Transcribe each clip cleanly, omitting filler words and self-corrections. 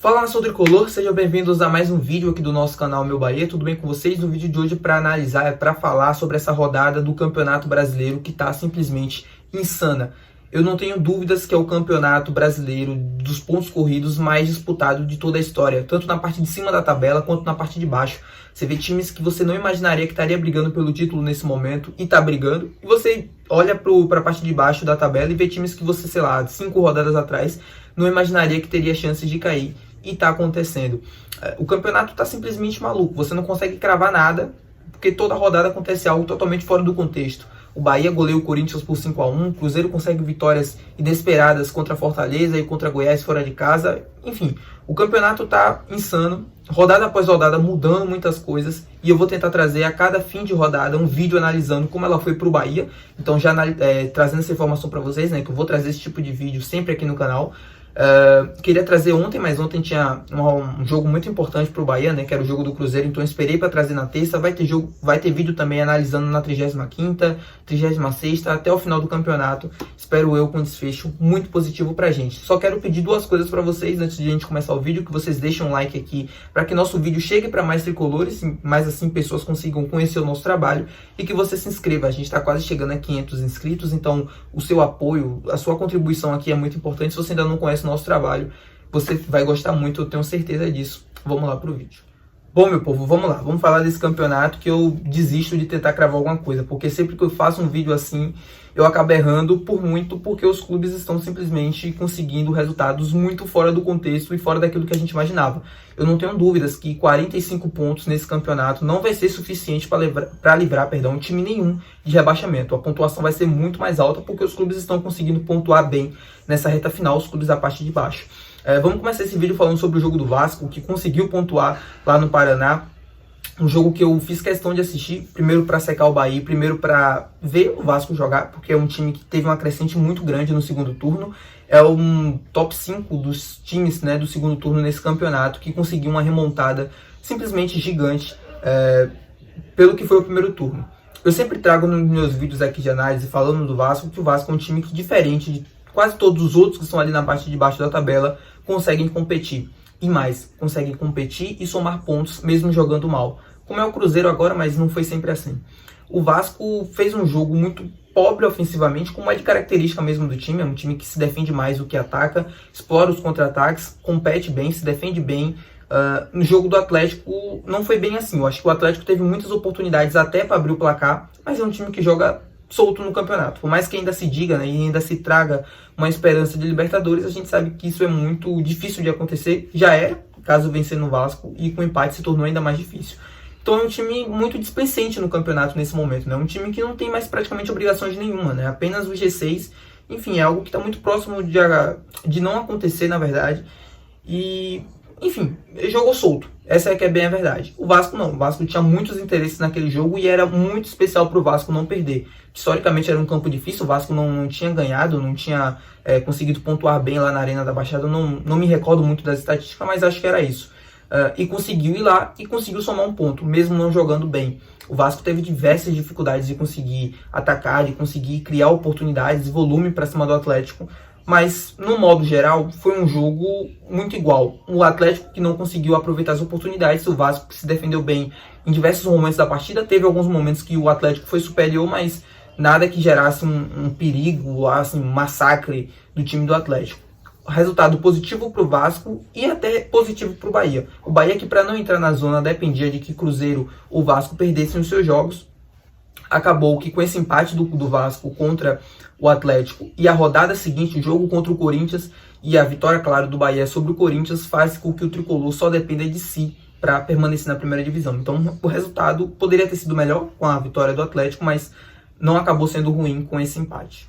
Fala, nação tricolor, sejam bem-vindos a mais um vídeo aqui do nosso canal Meu Bahia. Tudo bem com vocês? No vídeo de hoje para analisar, para falar sobre essa rodada do Campeonato Brasileiro que está simplesmente insana. Eu não tenho dúvidas que é o Campeonato Brasileiro dos pontos corridos mais disputado de toda a história, tanto na parte de cima da tabela quanto na parte de baixo. Você vê times que você não imaginaria que estaria brigando pelo título nesse momento e tá brigando, e você olha para a parte de baixo da tabela e vê times que você, sei lá, 5 rodadas atrás não imaginaria que teria chances de cair. E tá acontecendo. O campeonato tá simplesmente maluco. Você não consegue cravar nada, porque toda rodada acontece algo totalmente fora do contexto. O Bahia goleia o Corinthians por 5-1, o Cruzeiro consegue vitórias inesperadas contra a Fortaleza e contra Goiás fora de casa. Enfim, o campeonato tá insano, rodada após rodada mudando muitas coisas, e eu vou tentar trazer a cada fim de rodada um vídeo analisando como ela foi pro Bahia. Então já trazendo essa informação para vocês, né, que eu vou trazer esse tipo de vídeo sempre aqui no canal. Queria trazer ontem, mas ontem tinha um jogo muito importante para o Bahia, né, que era o jogo do Cruzeiro, então esperei para trazer na terça. Vai ter vídeo também analisando na 35ª, 36ª, até o final do campeonato. Espero eu com um desfecho muito positivo pra gente. Só quero pedir duas coisas para vocês antes de a gente começar o vídeo: que vocês deixem um like aqui para que nosso vídeo chegue para mais tricolores, mais assim pessoas consigam conhecer o nosso trabalho, e que você se inscreva. A gente está quase chegando a 500 inscritos, então o seu apoio, a sua contribuição aqui é muito importante. Se você ainda não conhece nosso trabalho, você vai gostar muito, eu tenho certeza disso. Vamos lá pro vídeo. Bom, meu povo, vamos lá, vamos falar desse campeonato, que eu desisto de tentar cravar alguma coisa, porque sempre que eu faço um vídeo assim, eu acabo errando por muito, porque os clubes estão simplesmente conseguindo resultados muito fora do contexto e fora daquilo que a gente imaginava. Eu não tenho dúvidas que 45 pontos nesse campeonato não vai ser suficiente para livrar time nenhum de rebaixamento. A pontuação vai ser muito mais alta, porque os clubes estão conseguindo pontuar bem nessa reta final, os clubes da parte de baixo. Vamos começar esse vídeo falando sobre o jogo do Vasco, que conseguiu pontuar lá no Paraná. Um jogo que eu fiz questão de assistir, primeiro para secar o Bahia, primeiro para ver o Vasco jogar, porque é um time que teve uma crescente muito grande no segundo turno. É um top 5 dos times, né, do segundo turno nesse campeonato, que conseguiu uma remontada simplesmente gigante pelo que foi o primeiro turno. Eu sempre trago nos meus vídeos aqui de análise falando do Vasco, que o Vasco é um time que, diferente de quase todos os outros que estão ali na parte de baixo da tabela, conseguem competir. E mais, conseguem competir e somar pontos mesmo jogando mal. Como é o Cruzeiro agora, mas não foi sempre assim. O Vasco fez um jogo muito pobre ofensivamente, como é de característica mesmo do time. É um time que se defende mais do que ataca, explora os contra-ataques, compete bem, se defende bem. No jogo do Atlético não foi bem assim. Eu acho que o Atlético teve muitas oportunidades até para abrir o placar, mas é um time que joga solto no campeonato. Por mais que ainda se diga, né, e ainda se traga uma esperança de Libertadores, a gente sabe que isso é muito difícil de acontecer. Já era, caso vencer no Vasco, e com empate se tornou ainda mais difícil. Então é um time muito displicente no campeonato nesse momento, né? Um time que não tem mais praticamente obrigações nenhuma, né? Apenas o G6. Enfim, é algo que está muito próximo de não acontecer, na verdade. E, enfim, jogou solto. Essa é que é bem a verdade. O Vasco não. O Vasco tinha muitos interesses naquele jogo e era muito especial para o Vasco não perder. Historicamente era um campo difícil, o Vasco não tinha ganhado, não tinha conseguido pontuar bem lá na Arena da Baixada. Não me recordo muito das estatísticas, mas acho que era isso. E conseguiu ir lá e conseguiu somar um ponto, mesmo não jogando bem. O Vasco teve diversas dificuldades de conseguir atacar, de conseguir criar oportunidades, volume para cima do Atlético. Mas, no modo geral, foi um jogo muito igual. O Atlético que não conseguiu aproveitar as oportunidades, o Vasco que se defendeu bem em diversos momentos da partida. Teve alguns momentos que o Atlético foi superior, mas nada que gerasse um perigo, assim, um massacre do time do Atlético. Resultado positivo para o Vasco e até positivo para o Bahia. O Bahia, que para não entrar na zona dependia de que Cruzeiro ou Vasco perdessem os seus jogos, acabou que com esse empate do Vasco contra o Atlético e a rodada seguinte, o jogo contra o Corinthians e a vitória, claro, do Bahia sobre o Corinthians, faz com que o tricolor só dependa de si para permanecer na primeira divisão. Então o resultado poderia ter sido melhor com a vitória do Atlético, mas não acabou sendo ruim com esse empate.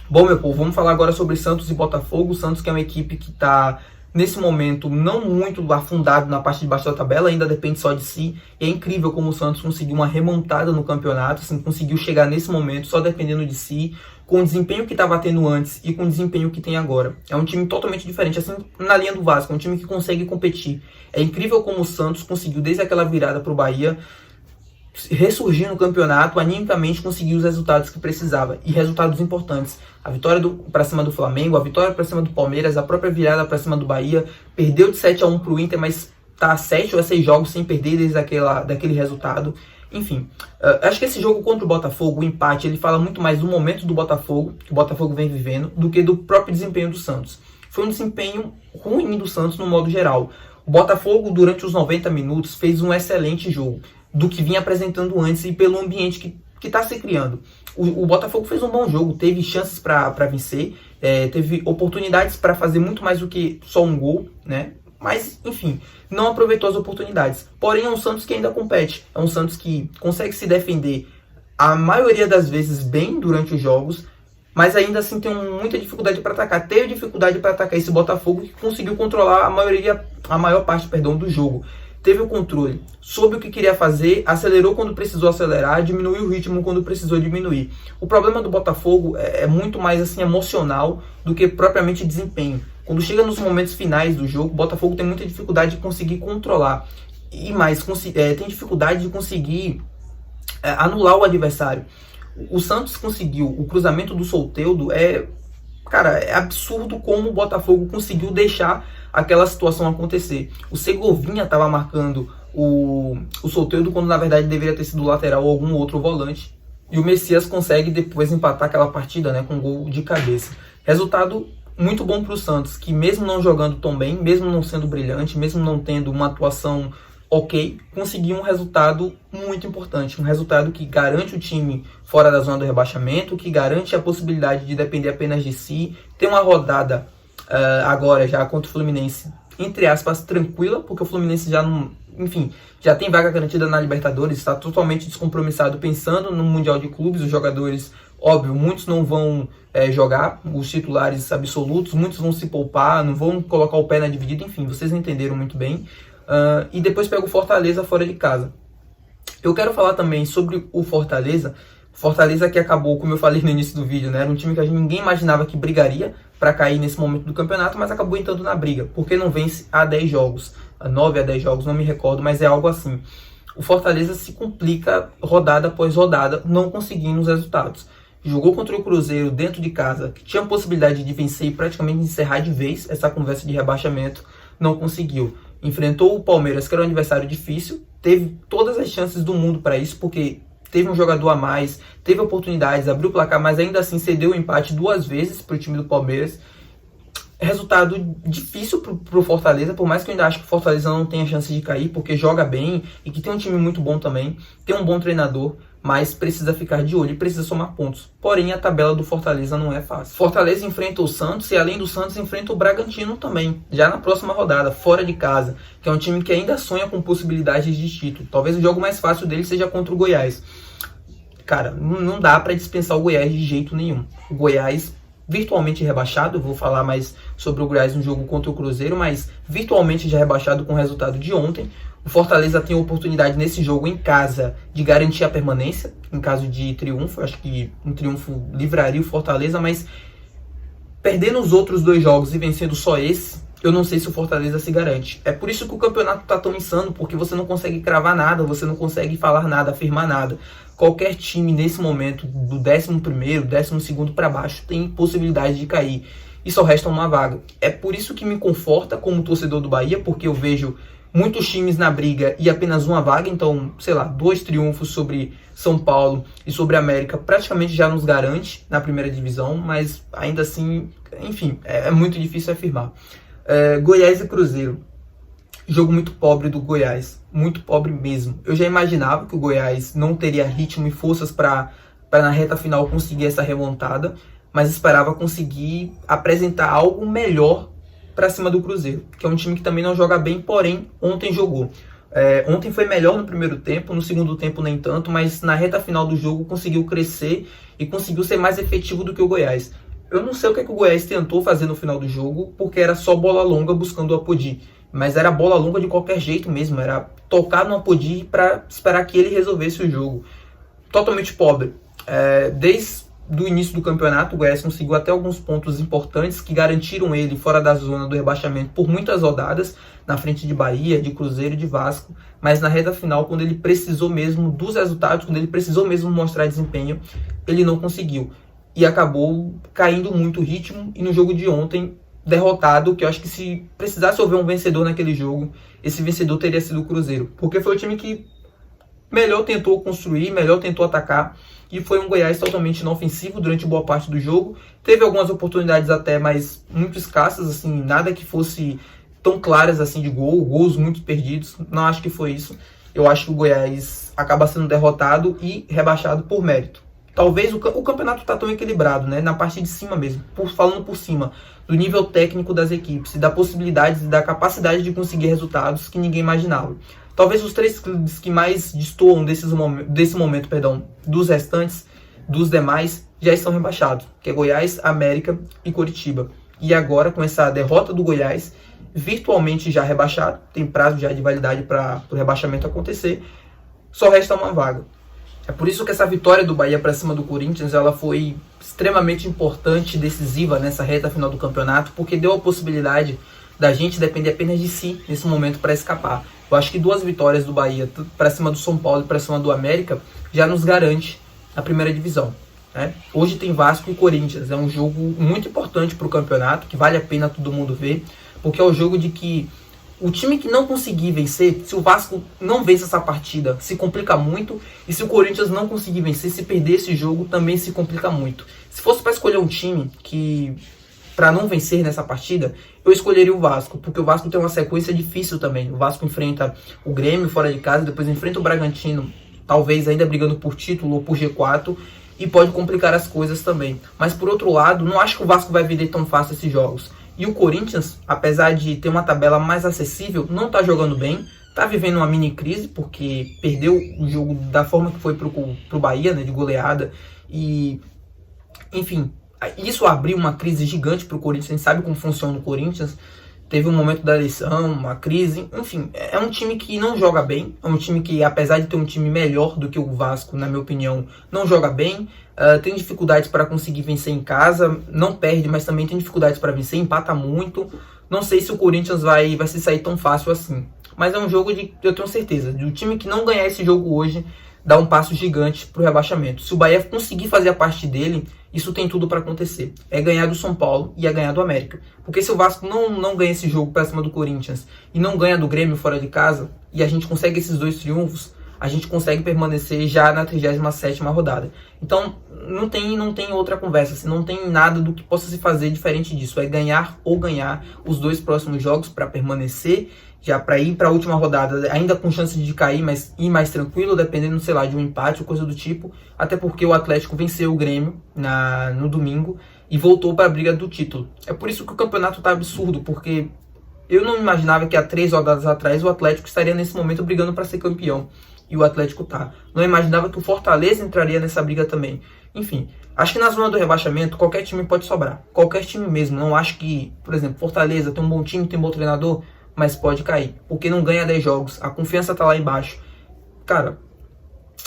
Bom, meu povo, vamos falar agora sobre Santos e Botafogo. O Santos, que é uma equipe que está nesse momento não muito afundado na parte de baixo da tabela, ainda depende só de si. E é incrível como o Santos conseguiu uma remontada no campeonato, assim, conseguiu chegar nesse momento só dependendo de si, com o desempenho que estava tendo antes e com o desempenho que tem agora. É um time totalmente diferente, assim, na linha do Vasco, é um time que consegue competir. É incrível como o Santos conseguiu, desde aquela virada para o Bahia, ressurgir no campeonato, animicamente conseguir os resultados que precisava, e resultados importantes. A vitória para cima do Flamengo, a vitória para cima do Palmeiras, a própria virada para cima do Bahia, perdeu de 7-1 para o Inter, mas tá a 7 ou a 6 jogos sem perder desde daquele resultado. Enfim, acho que esse jogo contra o Botafogo, o empate, ele fala muito mais do momento do Botafogo, que o Botafogo vem vivendo, do que do próprio desempenho do Santos. Foi um desempenho ruim do Santos no modo geral. O Botafogo, durante os 90 minutos, fez um excelente jogo, do que vinha apresentando antes e pelo ambiente que está se criando. O Botafogo fez um bom jogo, teve chances para vencer, teve oportunidades para fazer muito mais do que só um gol, né? Mas, enfim, não aproveitou as oportunidades. Porém, é um Santos que ainda compete, é um Santos que consegue se defender a maioria das vezes bem durante os jogos, mas ainda assim tem muita dificuldade para atacar. Teve dificuldade para atacar esse Botafogo, que conseguiu controlar a maior parte do jogo. Teve o controle, soube o que queria fazer, acelerou quando precisou acelerar, diminuiu o ritmo quando precisou diminuir. O problema do Botafogo é muito mais assim emocional do que propriamente desempenho. Quando chega nos momentos finais do jogo, o Botafogo tem muita dificuldade de conseguir controlar. E mais, tem dificuldade de conseguir anular o adversário. O Santos conseguiu o cruzamento do Soteldo, cara, é absurdo como o Botafogo conseguiu deixar aquela situação acontecer. O Segovinha estava marcando o Soteldo quando na verdade deveria ter sido lateral ou algum outro volante. E o Messias consegue depois empatar aquela partida, né, com um gol de cabeça. Resultado muito bom para o Santos, que mesmo não jogando tão bem, mesmo não sendo brilhante, mesmo não tendo uma atuação ok, conseguiu um resultado muito importante, um resultado que garante o time fora da zona do rebaixamento, que garante a possibilidade de depender apenas de si, ter uma rodada agora já contra o Fluminense, entre aspas, tranquila, porque o Fluminense já não, enfim, já tem vaga garantida na Libertadores, está totalmente descompromissado pensando no Mundial de Clubes. Os jogadores, óbvio, muitos não vão jogar, os titulares absolutos, muitos vão se poupar, não vão colocar o pé na dividida, enfim, vocês entenderam muito bem. E depois pega o Fortaleza fora de casa. Eu quero falar também sobre o Fortaleza. Fortaleza que acabou, como eu falei no início do vídeo, né, era um time que ninguém imaginava que brigaria para cair nesse momento do campeonato, mas acabou entrando na briga, porque não vence há 10 jogos, 9 a 10 jogos, não me recordo, mas é algo assim. O Fortaleza se complica rodada após rodada, não conseguindo os resultados. Jogou contra o Cruzeiro dentro de casa, que tinha a possibilidade de vencer e praticamente encerrar de vez essa conversa de rebaixamento, não conseguiu. Enfrentou o Palmeiras, que era um adversário difícil, teve todas as chances do mundo para isso, porque teve um jogador a mais, teve oportunidades, abriu o placar, mas ainda assim cedeu o empate 2 vezes para o time do Palmeiras. Resultado difícil para o Fortaleza, por mais que eu ainda acho que o Fortaleza não tenha chance de cair, porque joga bem e que tem um time muito bom também, tem um bom treinador, mas precisa ficar de olho e precisa somar pontos. Porém, a tabela do Fortaleza não é fácil. Fortaleza enfrenta o Santos e, além do Santos, enfrenta o Bragantino também, já na próxima rodada, fora de casa, que é um time que ainda sonha com possibilidades de título. Talvez o jogo mais fácil dele seja contra o Goiás. Cara, não dá para dispensar o Goiás de jeito nenhum. O Goiás virtualmente rebaixado, eu vou falar mais sobre o Goiás no jogo contra o Cruzeiro, mas virtualmente já rebaixado com o resultado de ontem. O Fortaleza tem a oportunidade nesse jogo em casa de garantir a permanência, em caso de triunfo. Acho que um triunfo livraria o Fortaleza, mas perdendo os outros 2 jogos e vencendo só esse, eu não sei se o Fortaleza se garante. É por isso que o campeonato tá tão insano, porque você não consegue cravar nada, você não consegue falar nada, afirmar nada. Qualquer time nesse momento, do 11º, 12º para baixo, tem possibilidade de cair. E só resta uma vaga. É por isso que me conforta como torcedor do Bahia, porque eu vejo muitos times na briga e apenas uma vaga. Então, sei lá, 2 triunfos sobre São Paulo e sobre América praticamente já nos garante na primeira divisão, mas ainda assim, enfim, é muito difícil afirmar. Goiás e Cruzeiro. Jogo muito pobre do Goiás, muito pobre mesmo. Eu já imaginava que o Goiás não teria ritmo e forças para na reta final conseguir essa remontada, mas esperava conseguir apresentar algo melhor para cima do Cruzeiro, que é um time que também não joga bem, porém ontem jogou. Ontem foi melhor no primeiro tempo, no segundo tempo nem tanto, mas na reta final do jogo conseguiu crescer e conseguiu ser mais efetivo do que o Goiás. Eu não sei o que o Goiás tentou fazer no final do jogo, porque era só bola longa buscando o Apodi. Mas era bola longa de qualquer jeito mesmo, era tocar no Apodi para esperar que ele resolvesse o jogo. Totalmente pobre. Desde do início do campeonato, o Goiás conseguiu até alguns pontos importantes que garantiram ele fora da zona do rebaixamento por muitas rodadas, na frente de Bahia, de Cruzeiro e de Vasco, mas na reta final, quando ele precisou mesmo dos resultados, quando ele precisou mesmo mostrar desempenho, ele não conseguiu. E acabou caindo muito o ritmo, e no jogo de ontem, derrotado, que eu acho que se precisasse haver um vencedor naquele jogo, esse vencedor teria sido o Cruzeiro, porque foi o time que melhor tentou construir, melhor tentou atacar, e foi um Goiás totalmente inofensivo durante boa parte do jogo. Teve algumas oportunidades até, mas muito escassas, assim, nada que fosse tão claras assim de gol, gols muito perdidos, não acho que foi isso. Eu acho que o Goiás acaba sendo derrotado e rebaixado por mérito. Talvez o campeonato está tão equilibrado, né, na parte de cima mesmo, falando por cima, do nível técnico das equipes e da possibilidade e da capacidade de conseguir resultados que ninguém imaginava. Talvez os 3 clubes que mais destoam desse momento, dos restantes, dos demais, já estão rebaixados, que é Goiás, América e Coritiba. E agora, com essa derrota do Goiás, virtualmente já rebaixado, tem prazo já de validade para o rebaixamento acontecer, só resta uma vaga. É por isso que essa vitória do Bahia para cima do Corinthians, ela foi extremamente importante e decisiva nessa reta final do campeonato, porque deu a possibilidade da gente depender apenas de si nesse momento para escapar. Eu acho que 2 vitórias do Bahia para cima do São Paulo e para cima do América já nos garante a primeira divisão, né? Hoje tem Vasco e Corinthians, é um jogo muito importante para o campeonato, que vale a pena todo mundo ver, porque é o jogo de que o time que não conseguir vencer, se o Vasco não vence essa partida, se complica muito. E se o Corinthians não conseguir vencer, se perder esse jogo, também se complica muito. Se fosse para escolher um time que para não vencer nessa partida, eu escolheria o Vasco, porque o Vasco tem uma sequência difícil também. O Vasco enfrenta o Grêmio fora de casa, depois enfrenta o Bragantino, talvez ainda brigando por título ou por G4, e pode complicar as coisas também. Mas por outro lado, não acho que o Vasco vai vender tão fácil esses jogos. E o Corinthians, apesar de ter uma tabela mais acessível, não está jogando bem, está vivendo uma mini crise, porque perdeu o jogo da forma que foi pro Bahia, né, de goleada, e enfim, isso abriu uma crise gigante pro Corinthians. A gente sabe como funciona o Corinthians, teve um momento da eleição, uma crise, enfim, é um time que não joga bem, é um time que, apesar de ter um time melhor do que o Vasco, na minha opinião, não joga bem, tem dificuldades para conseguir vencer em casa, não perde, mas também tem dificuldades para vencer, empata muito. Não sei se o Corinthians vai se sair tão fácil assim, mas é um jogo de, eu tenho certeza, do time que não ganhar esse jogo hoje, dá um passo gigante para o rebaixamento. Se o Bahia conseguir fazer a parte dele, isso tem tudo para acontecer. É ganhar do São Paulo e é ganhar do América. Porque se o Vasco não ganha esse jogo para cima do Corinthians e não ganha do Grêmio fora de casa, e a gente consegue esses 2 triunfos, a gente consegue permanecer já na 37ª rodada. Então, não tem outra conversa, assim, não tem nada do que possa se fazer diferente disso. É ganhar ou ganhar os 2 próximos jogos para permanecer, já para ir para a última rodada, ainda com chance de cair, mas ir mais tranquilo, dependendo, sei lá, de um empate ou coisa do tipo. Até porque o Atlético venceu o Grêmio no domingo e voltou para a briga do título. É por isso que o campeonato tá absurdo, porque eu não imaginava que há 3 rodadas atrás o Atlético estaria nesse momento brigando para ser campeão. E o Atlético tá. Não imaginava que o Fortaleza entraria nessa briga também. Enfim, acho que na zona do rebaixamento qualquer time pode sobrar. Qualquer time mesmo. Não acho que, por exemplo, Fortaleza tem um bom time, tem um bom treinador, mas pode cair. Porque não ganha 10 jogos. A confiança tá lá embaixo. Cara,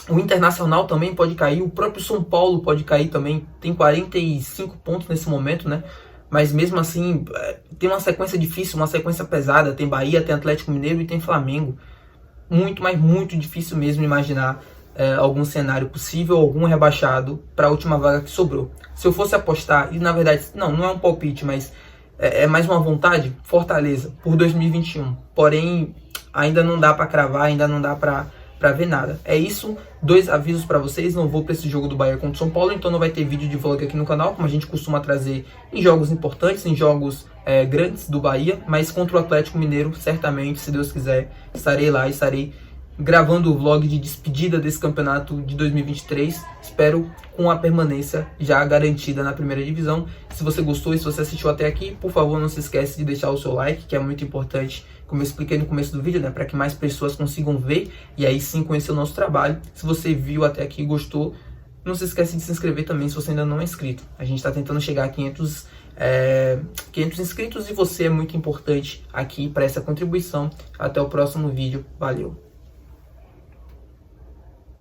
o Internacional também pode cair. O próprio São Paulo pode cair também. Tem 45 pontos nesse momento, né? Mas mesmo assim, tem uma sequência difícil, uma sequência pesada. Tem Bahia, tem Atlético Mineiro e tem Flamengo. Muito, mas muito difícil mesmo imaginar algum cenário possível, algum rebaixado para a última vaga que sobrou. Se eu fosse apostar, e na verdade, não é um palpite, mas é mais uma vontade, Fortaleza, por 2021. Porém, ainda não dá para cravar, ainda não dá para ver nada. É isso, 2 avisos para vocês, não vou para esse jogo do Bahia contra o São Paulo, então não vai ter vídeo de vlog aqui no canal, como a gente costuma trazer em jogos importantes, em jogos grandes do Bahia, mas contra o Atlético Mineiro, certamente, se Deus quiser, estarei lá, estarei gravando o vlog de despedida desse campeonato de 2023, espero com a permanência já garantida na primeira divisão. Se você gostou e se você assistiu até aqui, por favor, não se esquece de deixar o seu like, que é muito importante, como eu expliquei no começo do vídeo, né, para que mais pessoas consigam ver e aí sim conhecer o nosso trabalho. Se você viu até aqui e gostou, não se esquece de se inscrever também se você ainda não é inscrito. A gente está tentando chegar a 500 inscritos e você é muito importante aqui para essa contribuição. Até o próximo vídeo. Valeu!